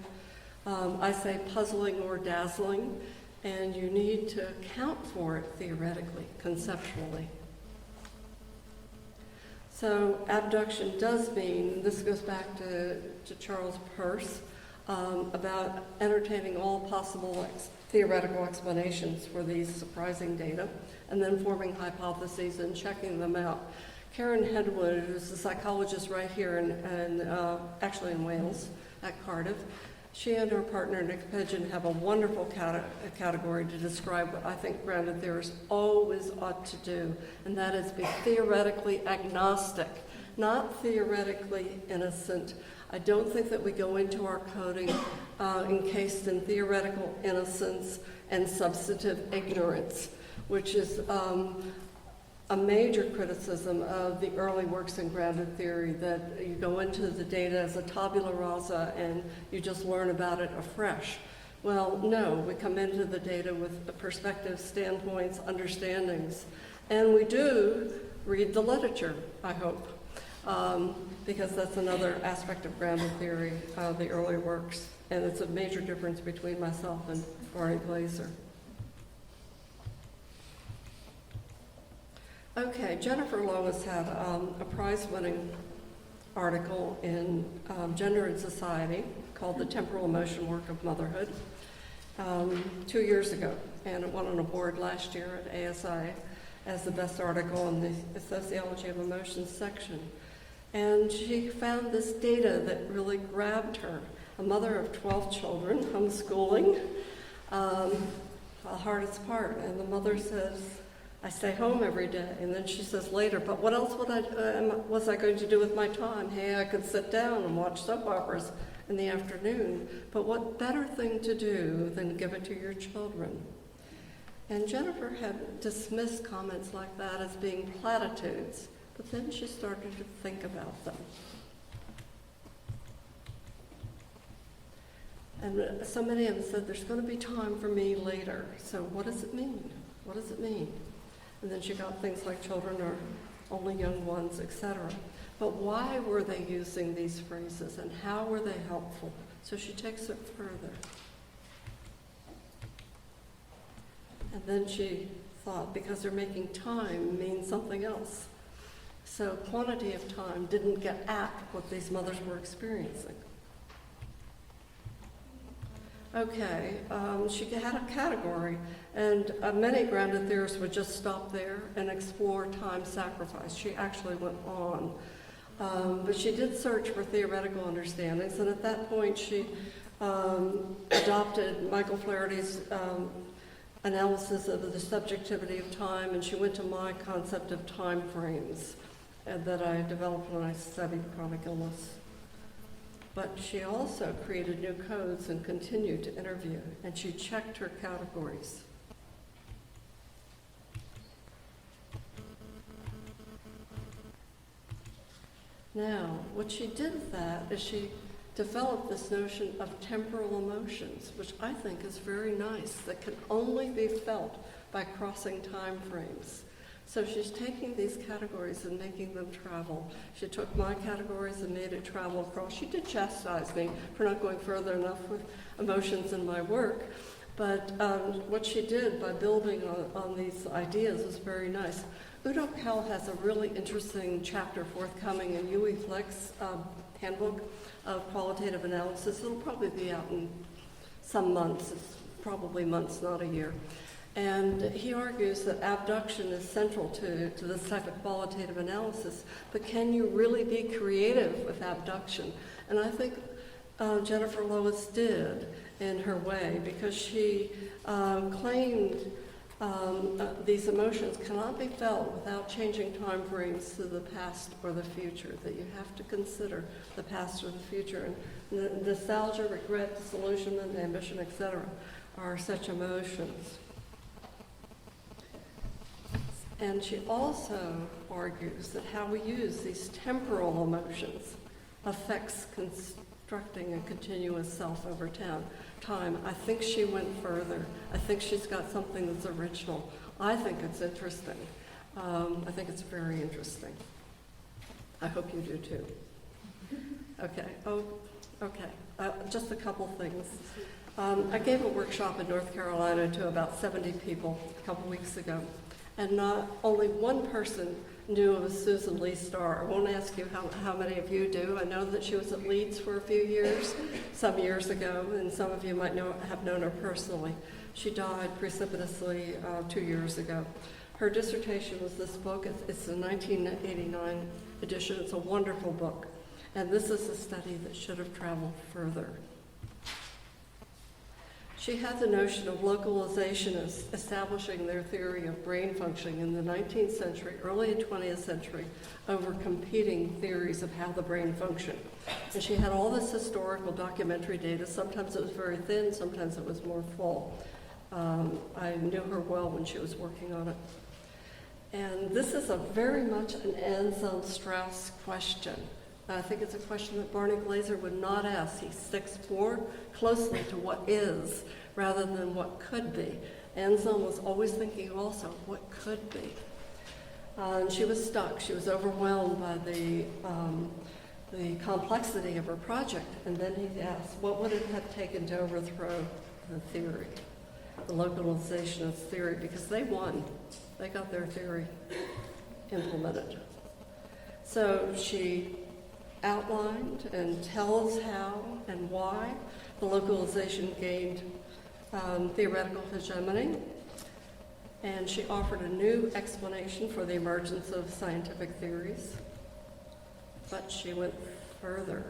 Speaker 2: I say puzzling or dazzling, and you need to account for it theoretically, conceptually. So abduction does mean, this goes back to Charles Peirce, about entertaining all possible theoretical explanations for these surprising data, and then forming hypotheses and checking them out. Karen Hedwood, who's a psychologist right here actually in Wales, at Cardiff, she and her partner Nick Pidgeon have a wonderful category to describe what I think grounded theorists always ought to do, and that is be theoretically agnostic, not theoretically innocent. I don't think that we go into our coding encased in theoretical innocence and substantive ignorance, which is a major criticism of the early works in grounded theory, that you go into the data as a tabula rasa and you just learn about it afresh. Well, no, we come into the data with the perspectives, standpoints, understandings, and we do read the literature, I hope, because that's another aspect of grounded theory, the early works, and it's a major difference between myself and Barney Glaser. Okay, Jennifer Lois had a prize-winning article in Gender and Society called The Temporal Emotion Work of Motherhood 2 years ago, and it won an award last year at ASI as the best article in the Sociology of Emotion section. And she found this data that really grabbed her. A mother of 12 children, homeschooling, the hardest part, and the mother says, I stay home every day. And then she says later, but what else was I going to do with my time? Hey, I could sit down and watch soap operas in the afternoon, but what better thing to do than give it to your children? And Jennifer had dismissed comments like that as being platitudes, but then she started to think about them. And so many of them said, there's going to be time for me later. So what does it mean? What does it mean? And then she got things like children are only young ones, etc. But why were they using these phrases and how were they helpful? So she takes it further. And then she thought, because they're making time means something else. So quantity of time didn't get at what these mothers were experiencing. Okay, she had a category, and many grounded theorists would just stop there and explore time sacrifice. She actually went on. But she did search for theoretical understandings, and at that point she adopted Michael Flaherty's analysis of the subjectivity of time, and she went to my concept of time frames that I developed when I studied chronic illness. But she also created new codes and continued to interview, and she checked her categories. Now, what she did with that is she developed this notion of temporal emotions, which I think is very nice, that can only be felt by crossing time frames. So she's taking these categories and making them travel. She took my categories and made it travel across. She did chastise me for not going further enough with emotions in my work. But what she did by building on these ideas was very nice. Udo Kell has a really interesting chapter forthcoming in Huey Fleck's handbook of qualitative analysis. It'll probably be out in some months. It's probably months, not a year. And he argues that abduction is central to this type of qualitative analysis, but can you really be creative with abduction? And I think Jennifer Lois did in her way, because she claimed these emotions cannot be felt without changing time frames to the past or the future, that you have to consider the past or the future. And nostalgia, regret, disillusionment, ambition, etc. are such emotions. And she also argues that how we use these temporal emotions affects constructing a continuous self over time. I think she went further. I think she's got something that's original. I think it's interesting. I think it's very interesting. I hope you do too. Okay. Just a couple things. I gave a workshop in North Carolina to about 70 people a couple weeks ago. And not only one person knew of Susan Lee Starr. I won't ask you how many of you do. I know that she was at Leeds for a few years, some years ago, and some of you might have known her personally. She died precipitously 2 years ago. Her dissertation was this book. It's a 1989 edition. It's a wonderful book. And this is a study that should have traveled further. She had the notion of localizationists establishing their theory of brain functioning in the 19th century, early 20th century, over competing theories of how the brain functioned. And she had all this historical documentary data. Sometimes it was very thin, sometimes it was more full. I knew her well when she was working on it. And this is very much an Anselm Strauss question. I think it's a question that Barney Glaser would not ask. He sticks more closely to what is rather than what could be. Anselm was always thinking also, what could be? And she was stuck. She was overwhelmed by the complexity of her project. And then he asked, what would it have taken to overthrow the theory, the localizationist theory? Because they won. They got their theory implemented. So she outlined and tells how and why the localization gained theoretical hegemony, and she offered a new explanation for the emergence of scientific theories, but she went further,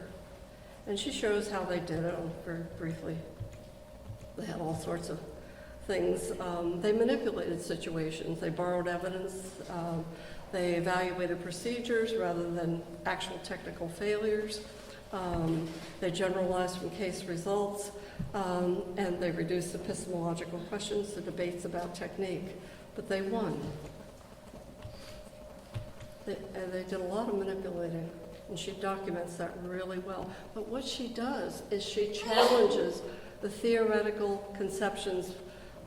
Speaker 2: and she shows how they did it very briefly. They had all sorts of things. They manipulated situations. They borrowed evidence. They evaluated procedures rather than actual technical failures. They generalized from case results, and they reduced epistemological questions to debates about technique. But they won. They did a lot of manipulating, and she documents that really well. But what she does is she challenges the theoretical conceptions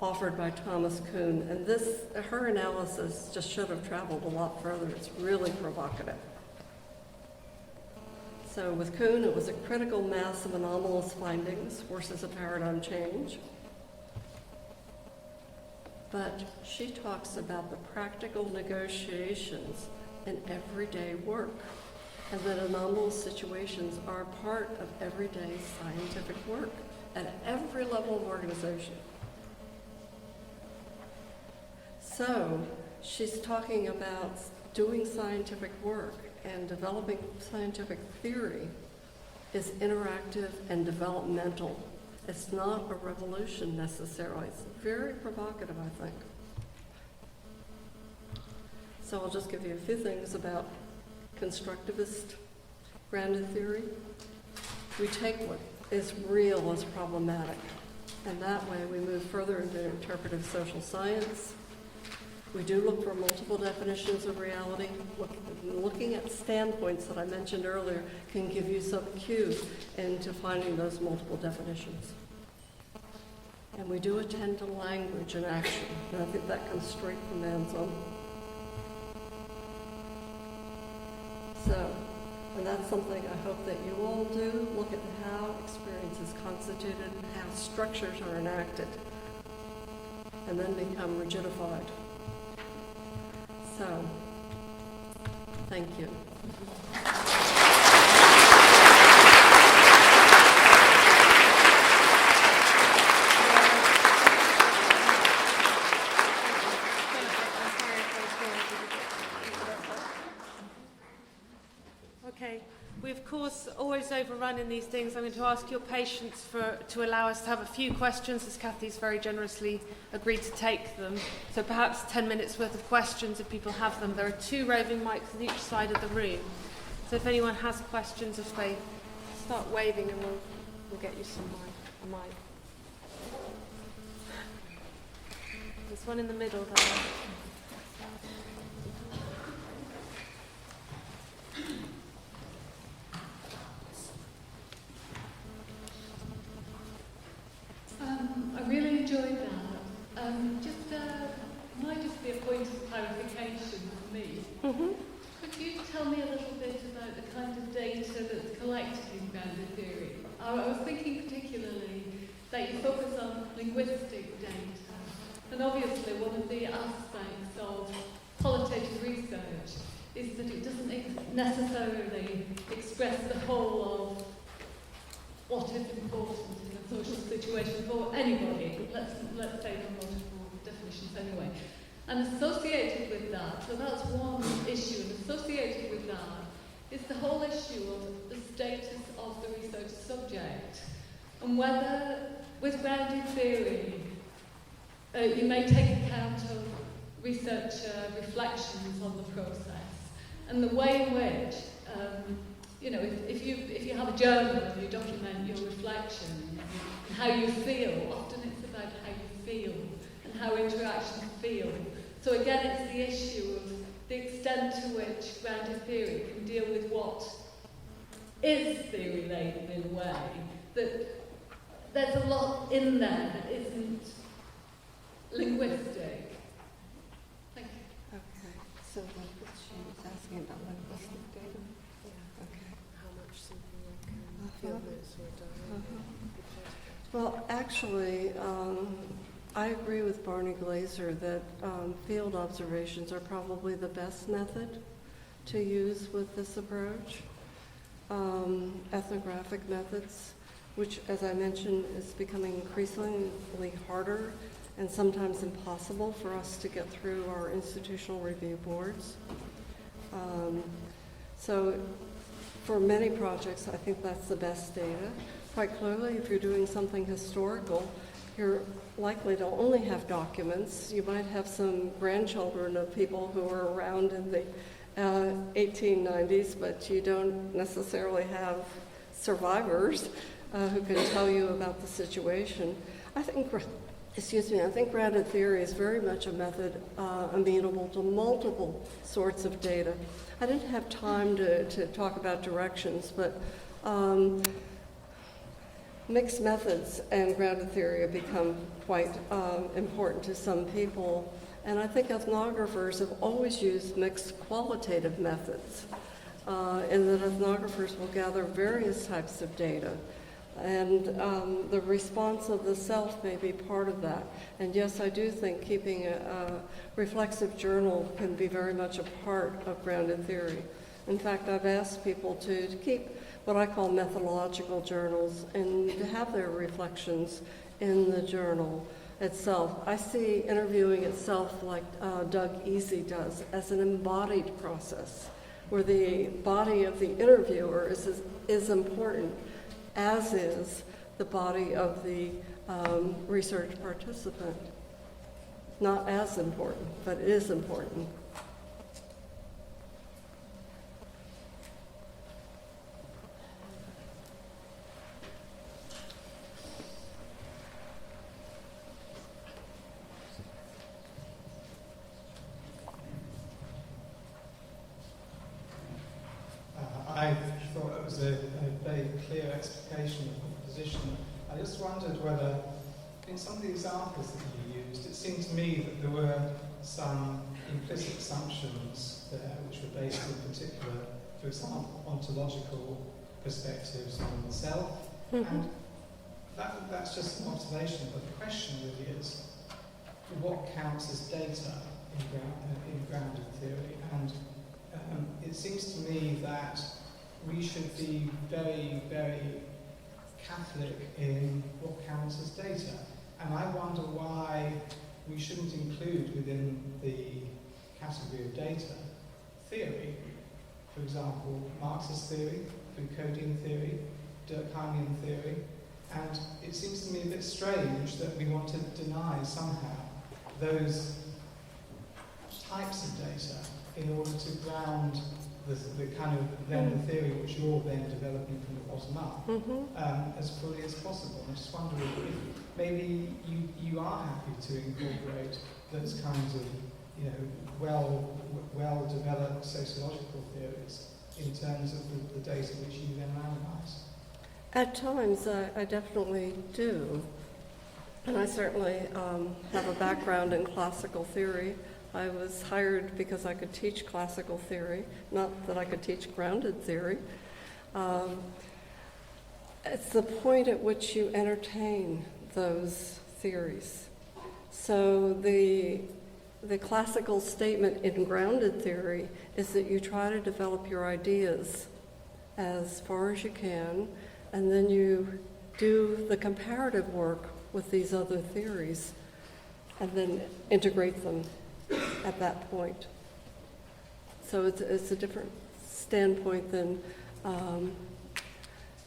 Speaker 2: offered by Thomas Kuhn, and her analysis just should have traveled a lot further. It's really provocative. So with Kuhn, it was a critical mass of anomalous findings versus a paradigm change. But she talks about the practical negotiations in everyday work, and that anomalous situations are part of everyday scientific work at every level of organization. So she's talking about doing scientific work and developing scientific theory is interactive and developmental. It's not a revolution necessarily. It's very provocative, I think. So I'll just give you a few things about constructivist grounded theory. We take what is real as problematic, and that way we move further into interpretive social science. We do look for multiple definitions of reality. Looking at standpoints that I mentioned earlier can give you some cues into finding those multiple definitions. And we do attend to language and action, and I think that comes straight from Anselm. So, and that's something I hope that you all do. Look at how experience is constituted and how structures are enacted, and then become rigidified. So, thank you.
Speaker 1: Okay, we of course always overrun in these things. I'm going to ask your patience to allow us to have a few questions, as Kathy's very generously agreed to take them. So perhaps 10 minutes worth of questions if people have them. There are 2 roving mics on each side of the room. So if anyone has questions, if they start waving, and we'll get you a mic. There's one in the middle there.
Speaker 3: I really enjoyed that. Might just be a point of clarification for me.
Speaker 1: Mm-hmm.
Speaker 3: Could you tell me a little bit about the kind of data that's collected in grounded theory? I was thinking particularly that you focus on linguistic data, and obviously one of the aspects of qualitative research is that it doesn't necessarily express the whole of what is important in a social situation for anybody. Let's say the multiple definitions anyway. And associated with that, so that's one issue, and associated with that is the whole issue of the status of the research subject, and whether, with grounded theory, you may take account of researcher reflections on the process, and the way in which if you have a journal and you document your reflection and how you feel, often it's about how you feel and how interactions feel. So again, it's the issue of the extent to which grounded theory can deal with what is theory-laden in a way, that there's a lot in there that isn't linguistic. Thank you.
Speaker 2: Okay, so what she was asking about linguistic data? Well, actually, I agree with Barney Glaser that field observations are probably the best method to use with this approach. Ethnographic methods, which, as I mentioned, is becoming increasingly harder and sometimes impossible for us to get through our institutional review boards. So for many projects, I think that's the best data. Quite clearly, if you're doing something historical, you're likely to only have documents. You might have some grandchildren of people who were around in the 1890s, but you don't necessarily have survivors who can tell you about the situation. I think grounded theory is very much a method amenable to multiple sorts of data. I didn't have time to talk about directions, but mixed methods and grounded theory have become quite important to some people. And I think ethnographers have always used mixed qualitative methods, in that ethnographers will gather various types of data. And the response of the self may be part of that. And yes, I do think keeping a reflexive journal can be very much a part of grounded theory. In fact, I've asked people to keep what I call methodological journals and to have their reflections in the journal itself. I see interviewing itself, like Doug Easy does, as an embodied process, where the body of the interviewer is important, as is the body of the research participant. Not as important, but it is important.
Speaker 4: was a very clear explication of the position. I just wondered whether, in some of the examples that you used, it seemed to me that there were some implicit assumptions there, which were based in particular, for example, ontological perspectives on the self. And that's just an observation, but the question really is, what counts as data in grounded theory? And it seems to me that we should be very, very Catholic in what counts as data. And I wonder why we shouldn't include within the category of data theory. For example, Marxist theory, Foucauldian theory, Durkheimian theory. And it seems to me a bit strange that we want to deny somehow those types of data in order to ground the kind of then the theory which you're then developing from the bottom up as fully as possible. I just wonder if maybe you are happy to incorporate those kinds of well developed sociological theories in terms of the data which you then analyse.
Speaker 2: At times, I definitely do. And I certainly have a background in classical theory. I was hired because I could teach classical theory, not that I could teach grounded theory. It's the point at which you entertain those theories. So the classical statement in grounded theory is that you try to develop your ideas as far as you can, and then you do the comparative work with these other theories, and then integrate them at that point. So it's a different standpoint than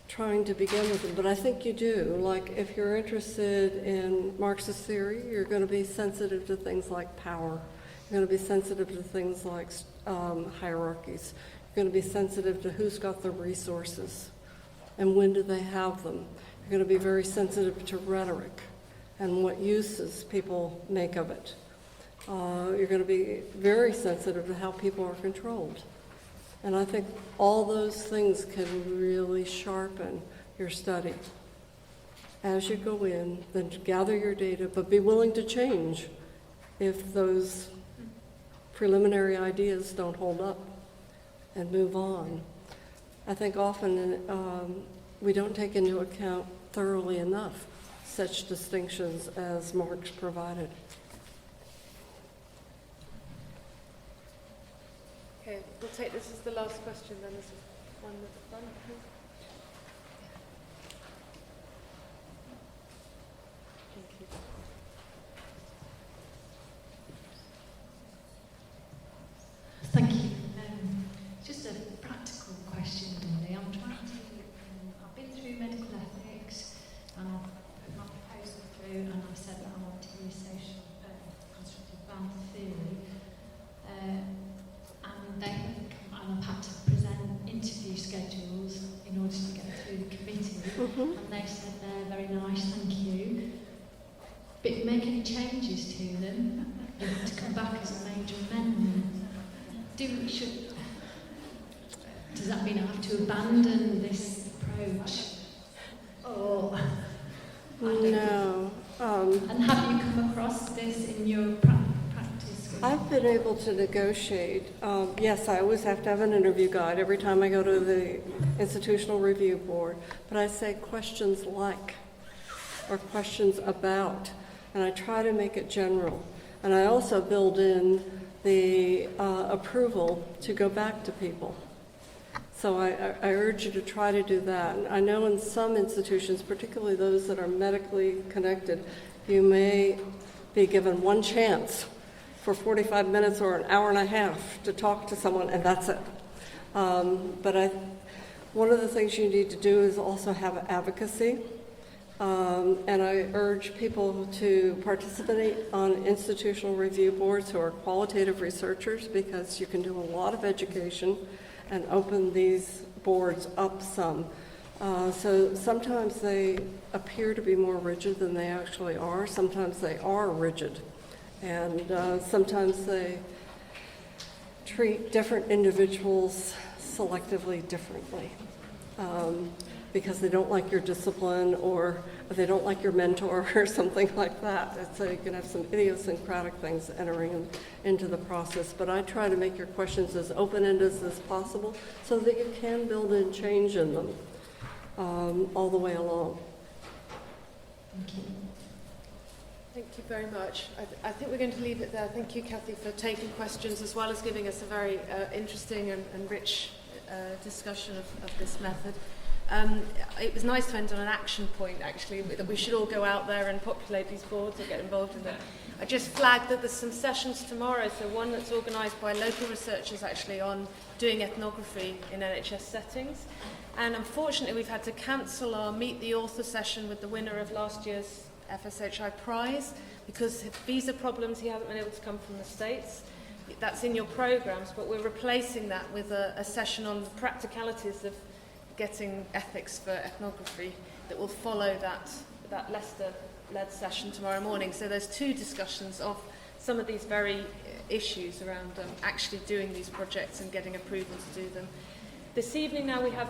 Speaker 2: trying to begin with them. But I think you do. Like, if you're interested in Marxist theory, you're going to be sensitive to things like power. You're going to be sensitive to things like hierarchies. You're going to be sensitive to who's got the resources and when do they have them. You're going to be very sensitive to rhetoric and what uses people make of it. You're going to be very sensitive to how people are controlled. And I think all those things can really sharpen your study. As you go in, then gather your data, but be willing to change if those preliminary ideas don't hold up, and move on. I think often we don't take into account thoroughly enough such distinctions as Marx provided.
Speaker 1: Okay, we'll take this as the last question then. This is one at the front. Thank you.
Speaker 5: Thank you. Just a practical question, really. I'm trying to, I've been through medical ethics, and I've put my proposal through, and I've said that I want to use social constructive bound theory. And I've had to present interview schedules in order to get through the committee, and they said they're very nice, thank you. But if you make any changes to them, you have to come back as a major amendment. Does that mean I have to abandon this approach? Or I don't know. And have you come across this in your practice?
Speaker 2: I've been able to negotiate. Yes, I always have to have an interview guide every time I go to the Institutional Review Board, but I say questions like, or questions about, and I try to make it general. And I also build in the approval to go back to people. So I urge you to try to do that. And I know in some institutions, particularly those that are medically connected, you may be given one chance for 45 minutes or an hour and a half to talk to someone, and that's it. But one of the things you need to do is also have advocacy. And I urge people to participate on institutional review boards who are qualitative researchers, because you can do a lot of education and open these boards up some. So sometimes they appear to be more rigid than they actually are. Sometimes they are rigid. And sometimes they treat different individuals selectively differently. because they don't like your discipline or they don't like your mentor or something like that. And so you can have some idiosyncratic things entering into the process. But I try to make your questions as open-ended as possible so that you can build in change in them all the way along.
Speaker 5: Thank you.
Speaker 1: Thank you very much. I think we're going to leave it there. Thank you, Kathy, for taking questions as well as giving us a very interesting and rich discussion of this method. It was nice to end on an action point, actually, that we should all go out there and populate these boards and get involved in them. I just flagged that there's some sessions tomorrow, so one that's organised by local researchers actually on doing ethnography in NHS settings. And unfortunately, we've had to cancel our Meet the Author session with the winner of last year's FSHI prize because of visa problems. He hasn't been able to come from the States. That's in your programmes, but we're replacing that with a session on the practicalities of getting ethics for ethnography that will follow that Leicester-led session tomorrow morning. So there's two discussions of some of these very issues around actually doing these projects and getting approval to do them. This evening now we have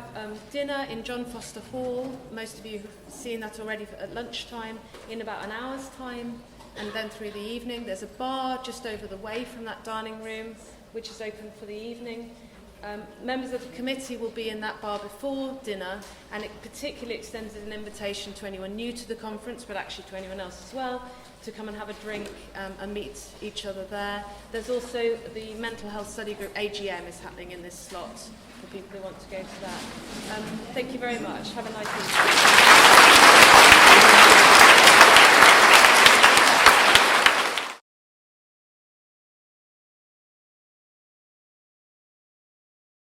Speaker 1: dinner in John Foster Hall. Most of you have seen that already at lunchtime, in about an hour's time, and then through the evening. There's a bar just over the way from that dining room, which is open for the evening. Members of the committee will be in that bar before dinner, and it particularly extends an invitation to anyone new to the conference, but actually to anyone else as well, to come and have a drink and meet each other there. There's also the mental health study group AGM is happening in this slot for people who want to go to that. Thank you very much. Have a nice evening.